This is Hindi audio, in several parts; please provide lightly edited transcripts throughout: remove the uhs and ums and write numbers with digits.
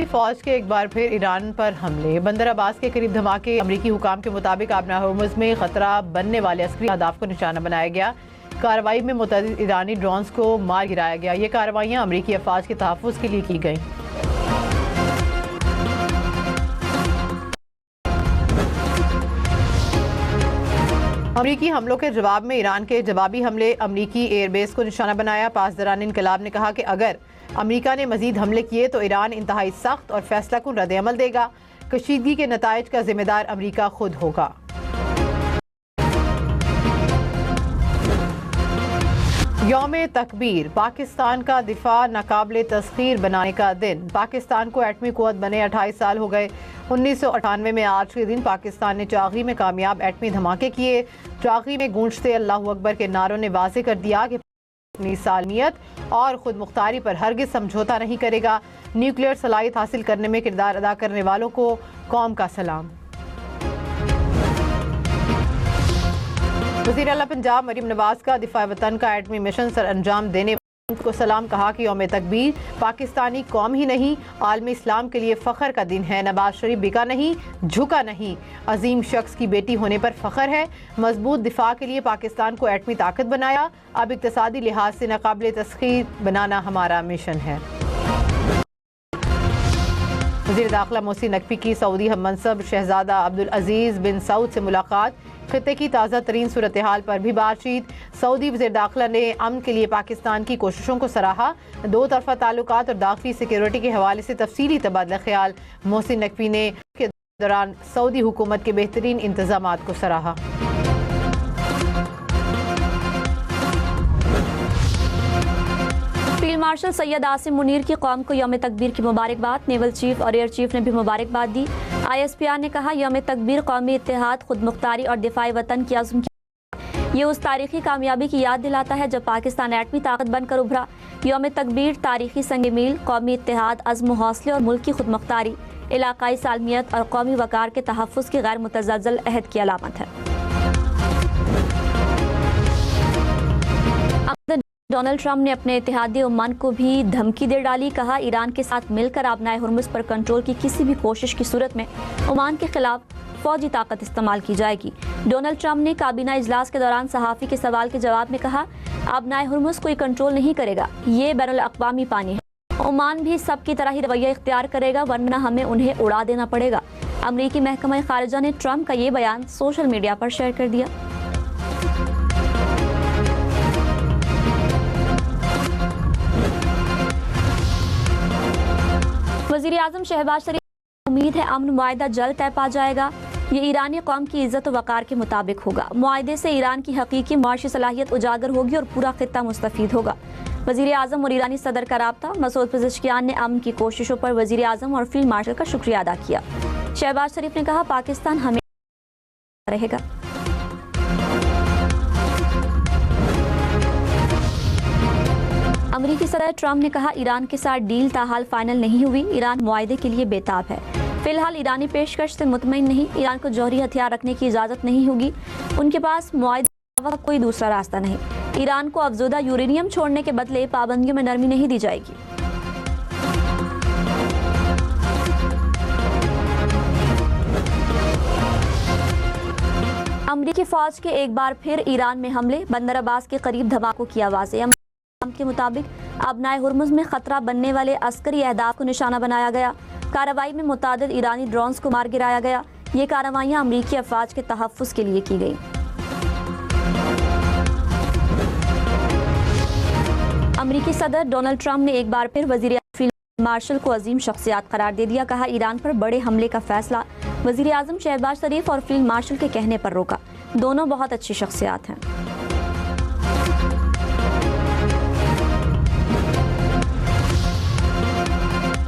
फौज के एक बार फिर ईरान पर हमले। बंदर अब्बास के करीब धमाके। अमरीकी हुकाम के मुताबिक आबना होर्मुज़ में खतरा बनने वाले अस्करी अहदाफ को निशाना बनाया गया। कार्रवाई में मुतअद्दिद ईरानी ड्रोन्स को मार गिराया गया। ये कार्रवाइयाँ अमरीकी अफवाज के तहफ़्फ़ुज़ के लिए की गईं। अमरीकी हमलों के जवाब में ईरान के जवाबी हमले। अमरीकी एयरबेस को निशाना बनाया। पासदारान इनकलाब ने कहा कि अगर अमरीका ने मजीद हमले किए तो ईरान इंतहाई सख्त और फैसलाकुन रद्द-ए-अमल देगा। कशीदगी के नताइज का जिम्मेदार अमरीका खुद होगा। यौम तकबीर, पाकिस्तान का दिफा नाकाबिले तस्खीर बनाने का दिन। पाकिस्तान को एटमी कुव्वत बने 28 साल हो गए। 1998 में आज के दिन पाकिस्तान ने चागी में कामयाब एटमी धमाके किए। चागी में गूंजते अल्लाहू अकबर के नारों ने वाज़े कर दिया कि अपनी सालमियत और खुद मुख्तारी पर हरगिज समझौता नहीं करेगा। न्यूक्लियर सलाहियत हासिल करने में किरदार अदा करने वालों को कौम का सलाम। वज़ीर आला पंजाब मरीम नवाज का दिफा वतन का एटमी मिशन सर अंजाम देने को सलाम। कहा कि यौम तकबीर पाकिस्तानी कौम ही नहीं आलमी इस्लाम के लिए फ़ख्र का दिन है। नवाज शरीफ बिका नहीं, झुका नहीं, अजीम शख्स की बेटी होने पर फ़ख्र है। मजबूत दिफा के लिए पाकिस्तान को एटमी ताकत बनाया। अब इक्तिसादी लिहाज से नाकाबिले तस्खीर बनाना हमारा मिशन है। वज़ीर दाखिला मोहसिन नकवी की सऊदी हम मनसब शहजादा अब्दुल अजीज़ बिन सऊद से मुलाकात। खित्ते की ताज़ा तरीन सूरत हाल पर भी बातचीत। सऊदी वज़ीर दाखिला ने अमन के लिए पाकिस्तान की कोशिशों को सराहा। दो तरफ़ा ताल्लुकात और दाखिली सिक्योरिटी के हवाले से तफसीली तबादला ख्याल। मोहसिन नकवी ने के दौरान सऊदी हुकूमत के बेहतरीन इंतजामात को सराहा। फील्ड मार्शल सैयद आसिम मुनीर की कौम को यौम तकबीर की मुबारकबाद। नेवल चीफ और एयर चीफ ने भी मुबारकबाद दी। ISPR ने कहा यौम तकबीर कौमी इत्तेहाद, खुद मुख्तारी और दिफाई वतन की अज़्म की। ये उस तारीखी कामयाबी की याद दिलाता है जब पाकिस्तान एटमी ताकत बनकर उभरा। यौम तकबीर तारीखी संग मील, कौमी इत्तेहाद, अज़्म हौसले और मुल्क की खुद मुख्तारी, इलाकाई सालमियत और कौमी वकार के तहफ़्फ़ुज़ की गैर मुतज़लज़ल अहद की अलामत है। डोनाल्ड ट्रंप ने अपने इत्तेहादी ओमान को भी धमकी दे डाली। कहा ईरान के साथ मिलकर आबनाए हुर्मुज़ पर कंट्रोल की किसी भी कोशिश की सूरत में ओमान के खिलाफ फौजी ताकत इस्तेमाल की जाएगी। डोनाल्ड ट्रंप ने काबीना इजलास के दौरान सहाफ़ी के सवाल के जवाब में कहा आबनाए हुर्मुज़ कोई कंट्रोल नहीं करेगा, ये बैनुल अक़वामी पानी है। ओमान भी सबकी तरह ही रवैया इख्तियार करेगा वरना हमें उन्हें उड़ा देना पड़ेगा। अमरीकी महकमा ख़ारिजा ने ट्रंप का ये बयान सोशल मीडिया पर शेयर कर दिया। वज़ीर आज़म शहबाज शरीफ उम्मीद है अमन मुआहिदा जल्द तय पा जाएगा। ये ईरानी कौम की इज्जत व वक़ार के मुताबिक होगा। मुआहिदे से ईरान की हकीकी मुआशी सलाहियत उजागर होगी और पूरा खित्ता मुस्तफ़ीद होगा। वज़ीर आज़म और ईरानी सदर का राब्ता। मसूद पेज़ेश्कियान ने अमन की कोशिशों पर वज़ीर आज़म और फील्ड मार्शल का शुक्रिया अदा किया। शहबाज शरीफ ने कहा पाकिस्तान हमेशा रहेगा। अमरीकी सदर ट्रंप ने कहा ईरान के साथ डील ताहाल फाइनल नहीं हुई। ईरान मुआहिदे के लिए बेताब है। फिलहाल ईरानी पेशकश से मुतमईन नहीं। ईरान को जौहरी हथियार रखने की इजाज़त नहीं होगी। उनके पास मुआहिदे के अलावा कोई दूसरा रास्ता नहीं। ईरान को अफज़ुदा यूरेनियम छोड़ने के बदले पाबंदियों में नरमी नहीं दी जाएगी। अमरीकी फौज के एक बार फिर ईरान में हमले। बंदर अब्बास के करीब धमाकों की आवाज़ें। के मुताबिक आबनाए हुर्मुज़ में खतरा बनने वाले अस्करी अहदाफ को निशाना बनाया गया। कार्रवाई में मुतादिद ईरानी ड्रोन्स को मार गिराया गया। ये कार्रवाइयाँ अमरीकी अफवाज के तहफ़्फ़ुज़ के लिए की गई। अमरीकी सदर डोनाल्ड ट्रंप ने एक बार फिर वज़ीर फील्ड मार्शल को अजीम शख्सियत करार दे दिया। कहा ईरान पर बड़े हमले का फैसला वज़ीर आज़म शहबाज शरीफ और फील्ड मार्शल के कहने पर रोका। दोनों बहुत अच्छी शख्सियत हैं।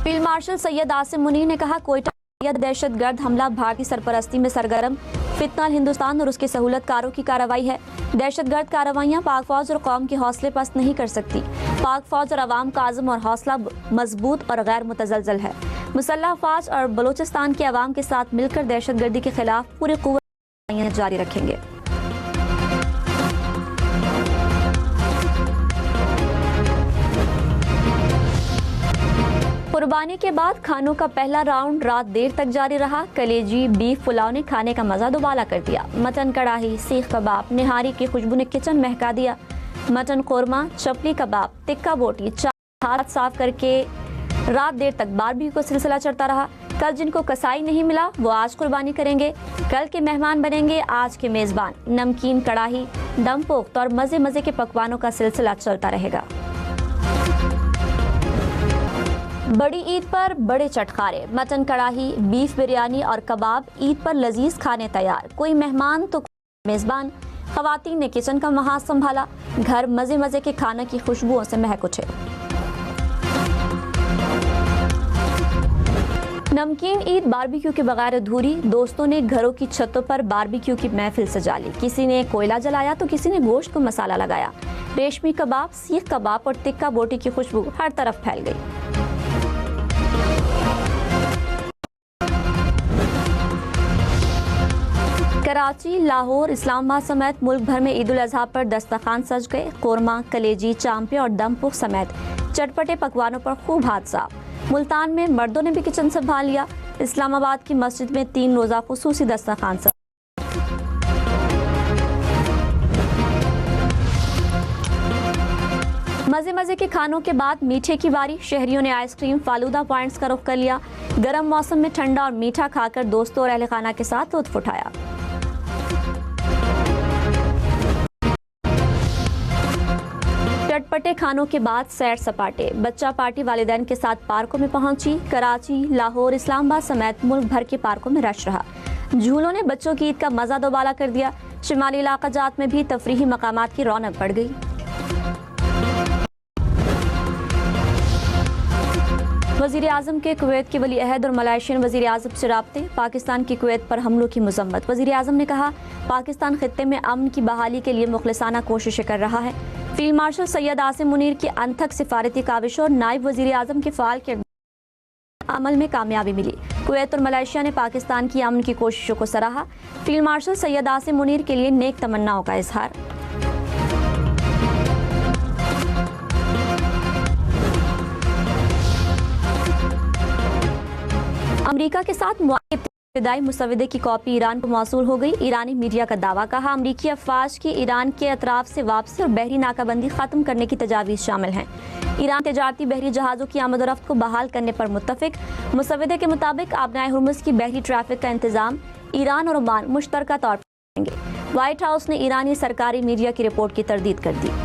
फील्ड मार्शल सैयद आसिम मुनीर ने कहा कोयटा दहशतगर्द हमला भारतीय सरपरस्ती में सरगर्म फितनल हिंदुस्तान और उसके सहूलतकारों की कार्रवाई है। दहशतगर्द कार्रवाइयाँ पाक फौज और कौम की हौसले पस्त नहीं कर सकती। पाक फौज और अवाम का आज़म और हौसला मजबूत और गैर मुतज़लज़ल है। मुसल्लह अफवाज और बलूचिस्तान के अवाम के साथ मिलकर दहशतगर्दी के खिलाफ पूरी क़ुव्वत जारी रखेंगे। कुर्बानी के बाद खानों का पहला राउंड रात देर तक जारी रहा। कलेजी बीफ पुलाव ने खाने का मजा दोबाला कर दिया। मटन कढ़ाई, सीख कबाब, निहारी की खुशबू ने किचन महका दिया। मटन कोरमा, चपली कबाब, टिक्का बोटी, हाथ साफ करके रात देर तक बारबेक्यू का सिलसिला चलता रहा। कल जिनको कसाई नहीं मिला वो आज कुर्बानी करेंगे। कल के मेहमान बनेंगे आज के मेजबान। नमकीन कढ़ाई, दम पोख्त और मजे मजे के पकवानों का सिलसिला चलता रहेगा। बड़ी ईद पर बड़े चटखारे, मटन कढ़ाई, बीफ बिरयानी और कबाब। ईद पर लजीज खाने तैयार, कोई मेहमान तो मेजबान। खवातीन ने किचन का महाज संभाला। घर मजे मजे के खाने की खुशबुओं से महक उठे। नमकीन ईद बारबेक्यू के बगैर अधूरी। दोस्तों ने घरों की छतों पर बारबेक्यू की महफिल सजा ली। किसी ने कोयला जलाया तो किसी ने गोश्त को मसाला लगाया। रेशमी कबाब, सीख कबाब और टिक्का बोटी की खुशबू हर तरफ फैल गई। कराची, लाहौर, इस्लामाबाद समेत मुल्क भर में ईद उल अजहा पर दस्तरखान सज गए। कोरमा, कलेजी, चांपे और दमपुख समेत चटपटे पकवानों पर खूब हाथ साफ। मुल्तान में मर्दों ने भी किचन संभाल लिया। इस्लामाबाद की मस्जिद में 3 रोजा खुसूसी दस्तरखान सज। मजे मजे के खानों के बाद मीठे की बारी। शहरियों ने आइसक्रीम, फालूदा पॉइंट्स का रुख कर लिया। गर्म मौसम में ठंडा और मीठा खाकर दोस्तों और अहले खाना के साथ लुत्फ उठाया। चटपटे खानों के बाद सैर सपाटे। बच्चा पार्टी वालिदैन के साथ पार्कों में पहुंची। कराची, लाहौर, इस्लामाबाद समेत मुल्क भर के पार्कों में रश रहा। झूलों ने बच्चों की ईद का मजा दोबाला कर दिया। शिमाली इलाका जात में भी तफरीही मकामात की रौनक बढ़ गई। वजीर आजम के कुवैत के वली अहद और मलेशियन वजीर आजम से राब्ते। पाकिस्तान की कुवैत पर हमलों की मजम्मत। वजीर आजम ने कहा, पाकिस्तान खित्ते में अमन की बहाली के लिए मुखलिसाना कोशिशें कर रहा है। फील्ड मार्शल सैयद आसिम मुनीर की अनथक सिफारती काविशों और नायब वजीर आजम के फाल के अमल में कामयाबी मिली। कुवैत और मलेशिया ने पाकिस्तान की अमन की कोशिशों को सराहा। फील्ड मार्शल सैयद आसिम मुनीर के लिए नेक तमन्नाओं का इजहार। अमेरिका के साथ इब्तिदाई मुसविदे की कॉपी ईरान को मौसूल हो गई। ईरानी मीडिया का दावा, कहा अमरीकी अफवाज की ईरान के अतराफ से वापसी और बहरी नाकाबंदी खत्म करने की तजावीज़ शामिल हैं। ईरान तजारती बहरी जहाज़ों की आमद-ओ-रफ्त को बहाल करने पर मुत्तफिक। मुसविदे के मुताबिक आबनाए हुर्मुज़ की बहरी ट्रैफिक का इंतजाम ईरान और ओमान मुश्तरका तौर पर करेंगे। व्हाइट हाउस ने ईरानी सरकारी मीडिया की रिपोर्ट की तरदीद कर दी।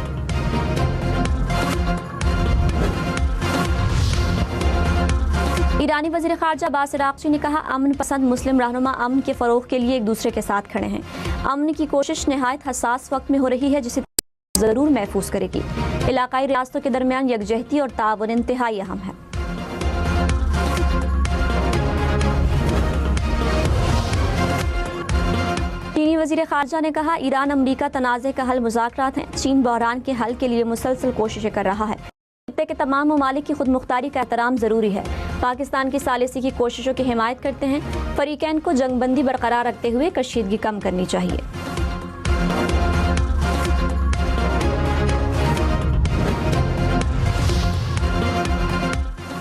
ईरानी वज़ीर ख़ारजा अब्बास अराग़ची ने कहा, अमन पसंद मुस्लिम रहनुमा अमन के फ़रोग़ के लिए एक दूसरे के साथ खड़े हैं। अमन की कोशिश नहायत हसास वक्त में हो रही है जिसे ज़रूर महफूज करेगी। इलाकाई रियासतों के दरमियान यकजहती और ताउन इंतहाई अहम है। चीनी वज़ीर ख़ारजा ने कहा, ईरान अमरीका तनाज़े का हल मुज़ाकरात हैं। चीन बहरान के हल के लिए मुसलसल कोशिशें कर रहा है। खित्ते के तमाम ममालिक की खुद मुख्तारी का एहतराम ज़रूरी है। पाकिस्तान की सालिसी की कोशिशों की हिमायत करते हैं। फरीकैन को जंगबंदी बरकरार रखते हुए कशीदगी कम करनी चाहिए।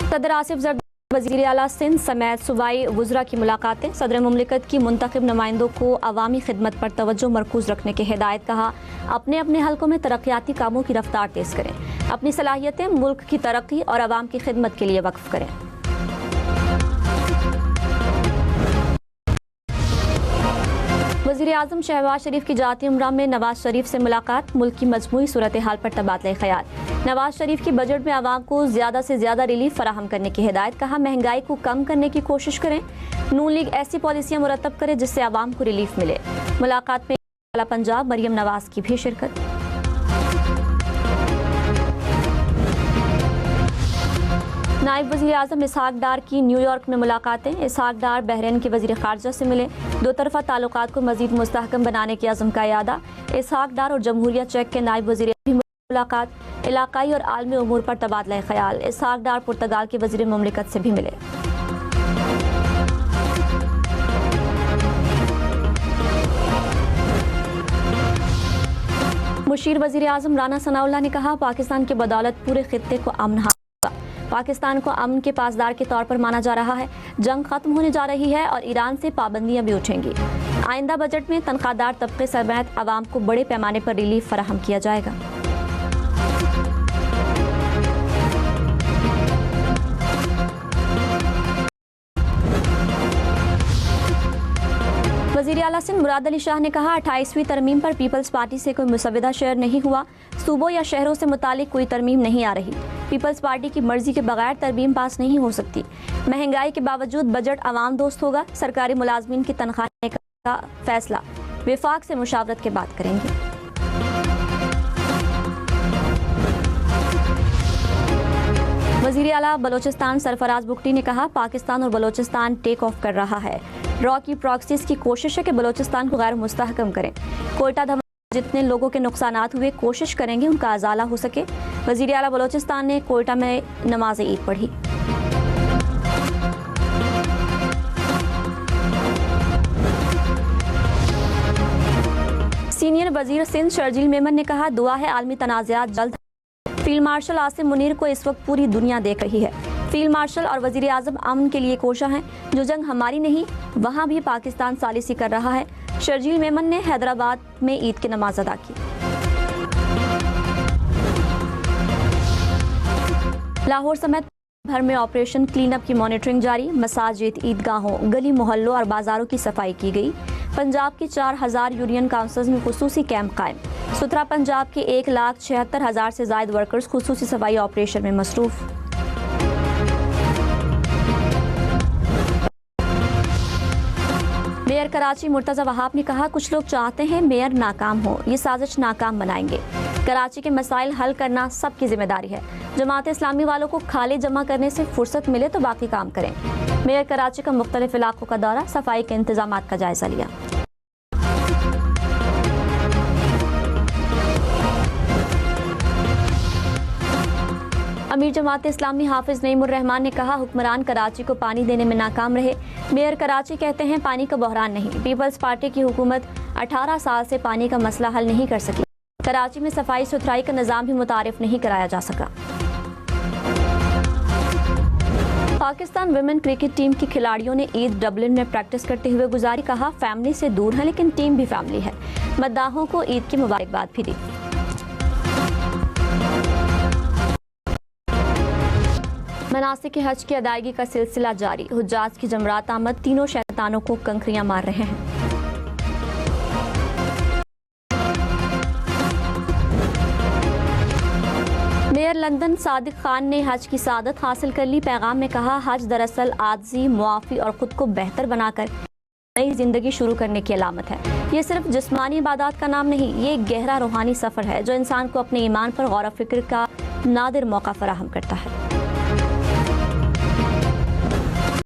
सदर आसिफ जरदारी, वज़ीर आला सिंध समेत सूबाई वुज़रा की मुलाकातें। सदर मुमलिकत की मुंतखब नुमाइंदों को अवामी खिदमत पर तवज्जो मरकूज़ रखने की हिदायत। कहा, अपने अपने हलकों में तरक्याती कामों की रफ्तार तेज़ करें। अपनी सलाहियतें मुल्क की तरक्की और अवाम की खिदमत के लिए वक्फ करें। वज़ीर आज़म शहबाज शरीफ की जाती उम्रा में नवाज शरीफ से मुलाकात। मुल्क की मजमूई सूरत हाल पर तबादला ख्याल। नवाज शरीफ की बजट में आवाम को ज़्यादा से ज़्यादा रिलीफ फराहम करने की हिदायत। कहा, महंगाई को कम करने की कोशिश करें। नून लीग ऐसी पॉलिसियाँ मुरतब करे जिससे आवाम को रिलीफ मिले। मुलाकात में पंजाब मरियम नवाज की भी शिरकत। नायब वज़ीर आज़म इसहाक डार की न्यूयॉर्क में मुलाकातें। इसहाक डार बहरीन के वज़ीर ख़ारजा से मिले। दो तरफ़ा ताल्लुकात को मज़ीद मुस्तहकम बनाने की अज़्म का इरादा। इसहाक डार और जमहूरिया चेक के नायब वज़ीर भी मुलाकात। इलाकाई और आलमी उमूर पर तबादला ख्याल। इसहाक डार पुर्तगाल के वज़ीर मुमलिकत से भी मिले। मुशीर वज़ीर आज़म राना सनाउल्लाह ने कहा, पाकिस्तान की बदौलत पूरे खित्ते को अमन हासिल होगा। पाकिस्तान को अमन के पासदार के तौर पर माना जा रहा है। जंग खत्म होने जा रही है और ईरान से पाबंदियां भी उठेंगी। आइंदा बजट में तनख्वाहदार तबके समेत आवाम को बड़े पैमाने पर रिलीफ फराहम किया जाएगा। वज़ीर आला सिंध मुराद अली शाह ने कहा, 28वीं तरमीम पर पीपल्स पार्टी से कोई मुसविदा शेयर नहीं हुआ। सूबों या शहरों से मुतालिक कोई तरमीम नहीं आ रही। पीपल्स पार्टी की मर्जी के बगैर तरमीम पास नहीं हो सकती। महंगाई के बावजूद बजट आवाम दोस्त होगा। सरकारी मुलाजमीन की तनख्वाह देने का फैसला विफाक से मुशावरत के बाद करेंगे। वज़ीर आला बलोचिस्तान सरफराज बुगटी ने कहा, पाकिस्तान और बलोचिस्तान टेक ऑफ कर रहा है। रॉ की प्रॉक्सीज की कोशिश है कि बलोचिस्तान को गैर मुस्तहकम करें। कोयटा धमाके जितने लोगों के नुकसानात हुए, कोशिश करेंगे उनका अजाला हो सके। वज़ीर आला बलोचिस्तान ने कोयटा में नमाज ईद पढ़ी। सीनियर वज़ीर सिंध शर्जील मेमन ने कहा, दुआ है आलमी तनाज़ात जल्द। फील्ड मार्शल आसिम मुनीर को इस वक्त पूरी दुनिया देख रही है। फील्ड मार्शल और वज़ीर आज़म अमन के लिए कोशा हैं। जो जंग हमारी नहीं, वहाँ भी पाकिस्तान सालिसी कर रहा है। शर्जील मेमन ने हैदराबाद में ईद की नमाज अदा की। लाहौर समेत भर में ऑपरेशन क्लीन अप की मॉनिटरिंग जारी। मसाजिद, ईदगाहों, गली मोहल्लों और बाजारों की सफाई की गई। पंजाब की 4000 यूनियन काउंसिल्स में खुसूसी कैंप कायम। सुथरा पंजाब के 1,76,000 से जायद वर्कर्स खुसूसी सफाई ऑपरेशन में मसरूफ। मेयर कराची मुर्तज़ा वहाब ने कहा, कुछ लोग चाहते हैं मेयर नाकाम हो, ये साजिश नाकाम बनाएंगे। कराची के मसाइल हल करना सबकी जिम्मेदारी है। जमात इस्लामी वालों को खाले जमा करने से फुर्सत मिले तो बाकी काम करें। मेयर कराची का मुख्तलिफ इलाकों का दौरा, सफाई के इंतजामात का जायजा लिया। अमीर जमात इस्लामी हाफिज नईमुर रहमान ने कहा, हुक्मरान कराची को पानी देने में नाकाम रहे। मेयर कराची कहते हैं पानी का बहरान नहीं। पीपल्स पार्टी की हुकूमत 18 साल से पानी का मसला हल नहीं कर सकी। कराची में सफाई सुथराई का निज़ाम भी मुतारिफ नहीं कराया जा सका। पाकिस्तान विमेन क्रिकेट टीम की खिलाड़ियों ने ईद डबलिन में प्रैक्टिस करते हुए गुजारी। कहा, फैमिली से दूर है लेकिन टीम भी फैमिली है। मद्दाहों को ईद की मुबारकबाद भी दी। मनासिक हज की अदायगी का सिलसिला जारी। हुज्जाज की जमरात आमद, तीनों शैतानों को कंकरियां मार रहे हैं। मेयर लंदन सादिक खान ने हज की सादत हासिल कर ली। पैगाम में कहा, हज दरअसल आजिज़ी, मुआफ़ी और खुद को बेहतर बनाकर नई जिंदगी शुरू करने की अलामत है। ये सिर्फ जिस्मानी इबादत का नाम नहीं, ये एक गहरा रूहानी सफ़र है जो इंसान को अपने ईमान पर गौर व फिक्र का नादिर मौका फराहम करता है।